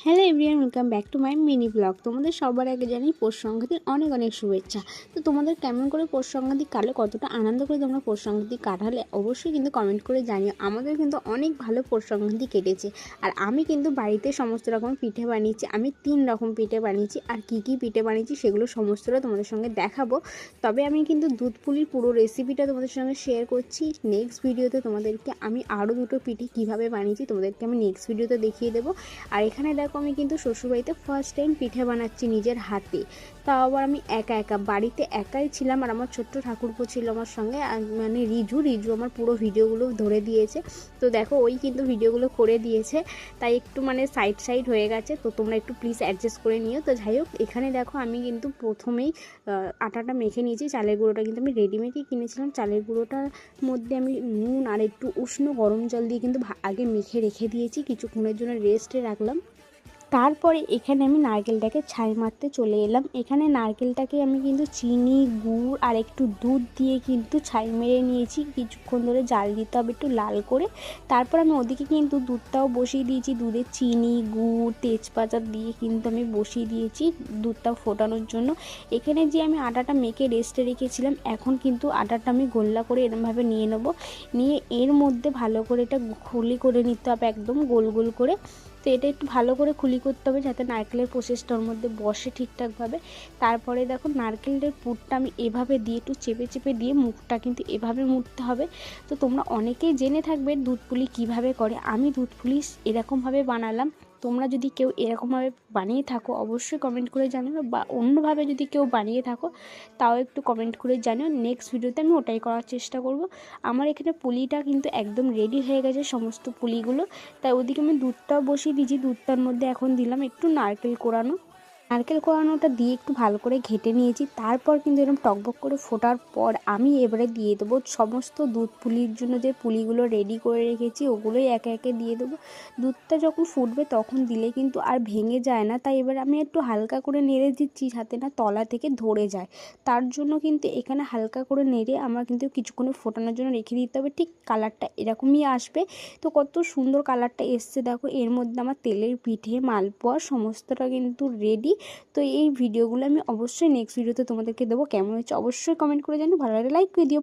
Hello everyone, welcome back to my mini blog. তোমাদের সবার আগে জানি পৌষ সংক্রান্তির অনেক অনেক শুভেচ্ছা। তো তোমাদের কেমন করে পৌষ সংক্রান্তি কাটলে, কতটা আনন্দ করে তোমরা পৌষ সংক্রান্তি কাটালে অবশ্যই কিন্তু কমেন্ট করে জানিও। আমাদের কিন্তু অনেক ভালো পৌষ সংক্রান্তি কেটেছে। আর আমি কিন্তু বাড়িতে সমস্ত রকম পিঠে বানিয়েছি। আমি 3 রকম পিঠে বানিয়েছি। আর কী কী পিঠে বানিয়েছি সেগুলো সমস্তটা তোমাদের সঙ্গে দেখাবো। তবে আমি কিন্তু দুধ পুলির পুরো রেসিপিটা তোমাদের সঙ্গে শেয়ার করছি নেক্সট ভিডিওতে। তোমাদেরকে আমি আরও দুটো পিঠে কীভাবে বানিয়েছি তোমাদেরকে আমি নেক্সট ভিডিওতে দেখিয়ে দেবো। আর এখানে দেখো আমি কিন্তু শ্বশুরবাড়িতে ফার্স্ট টাইম পিঠে বানাচ্ছি নিজের হাতে। তাও আবার আমি একা বাড়িতে একাই ছিলাম। আর আমার ছোট্ট ঠাকুরপো ছিল আমার সঙ্গে, মানে রিজু আমার পুরো ভিডিওগুলো ধরে দিয়েছে। তো দেখো ওই কিন্তু ভিডিওগুলো করে দিয়েছে, তাই একটু মানে সাইড হয়ে গেছে। তো তোমরা একটু প্লিজ অ্যাডজাস্ট করে নিও। তো যাই হোক, এখানে দেখো আমি কিন্তু প্রথমেই আটাটা মেখে নিয়েছি। চালের গুঁড়োটা কিন্তু আমি রেডিমেডই কিনেছিলাম। চালের গুঁড়োটার মধ্যে আমি নুন আর একটু উষ্ণ গরম জল দিয়ে কিন্তু আগে মেখে রেখে দিয়েছি, কিছুক্ষণের জন্য রেস্টে রাখলাম। তারপরে এখানে আমি নারকেলটাকে ছাই মারতে চলে এলাম। এখানে নারকেলটাকে আমি কিন্তু চিনি, গুড় আর একটু দুধ দিয়ে কিন্তু ছাই মেরে নিয়েছি। কিছুক্ষণ ধরে জাল দিতে হবে একটু লাল করে। তারপর আমি ওদিকে কিন্তু দুধটাও বসিয়ে দিয়েছি। দুধে চিনি, গুড়, তেজপাতা দিয়ে কিন্তু আমি বসিয়ে দিয়েছি দুধটা ফোটানোর জন্য। এখানে যে আমি আটাটা মেখে রেস্টে রেখেছিলাম, এখন কিন্তু আটাটা আমি গোল্লা করে এরমভাবে নিয়ে নেবো। নিয়ে এর মধ্যে ভালো করে এটা খুলি করে নিতে হবে, একদম গোল গোল করে। তো এটা একটু ভালো করে খুলি করতে হবে যাতে নারকেলের প্রসেসটার মধ্যে বসে ঠিকঠাকভাবে। তারপরে দেখো নারকেলের পুরটা আমি এভাবে দিয়ে একটু চেপে দিয়ে মুখটা কিন্তু এভাবে মুড়তে হবে। তো তোমরা অনেকেই জেনে থাকবে দুধ পুলি কীভাবে করে। আমি দুধ পুলি এরকমভাবে বানালাম। তোমরা যদি কেউ এরকমভাবে বানিয়ে থাকো অবশ্যই কমেন্ট করে জানিও, বা অন্যভাবে যদি কেউ বানিয়ে থাকো তাও একটু কমেন্ট করে জানিও। নেক্সট ভিডিওতে আমি ওটাই করার চেষ্টা করব। আমার এখানে পুলিটা কিন্তু একদম রেডি হয়ে গেছে, সমস্ত পুলিগুলো। তাই ওদিকে আমি দুধটাও বসিয়ে দিয়েছি। দুধটার মধ্যে এখন দিলাম একটু নারকেল কোড়ানোটা দিয়ে একটু ভালো করে ঘেটে নিয়েছি। তারপর কিন্তু এরকম টকবক করে ফোটার পর আমি এবারে দিয়ে দেবো সমস্ত দুধ পুলির জন্য যে পুলিগুলো রেডি করে রেখেছি, ওগুলোই একে একে দিয়ে দেবো। দুধটা যখন ফুটবে তখন দিলে কিন্তু আর ভেঙে যায় না। তাই এবার আমি একটু হালকা করে নেড়ে দিচ্ছি যাতে না তলা থেকে ধরে যায়। তার জন্য কিন্তু এখানে হালকা করে নেড়ে আমার কিন্তু কিছুক্ষণ ফোটানোর জন্য রেখে দিতে হবে। ঠিক কালারটা এরকমই আসবে। তো কত সুন্দর কালারটা এসছে দেখো। এর মধ্যে আমার তেলের পিঠে, মালপোয়া সমস্তটা কিন্তু রেডি। তো এই ভিডিওগুলো আমি অবশ্যই নেক্সট ভিডিওতে তোমাদেরকে দেবো। কেমন হচ্ছে অবশ্যই কমেন্ট করে জানিও, ভালো লাগলে লাইক করে দিও।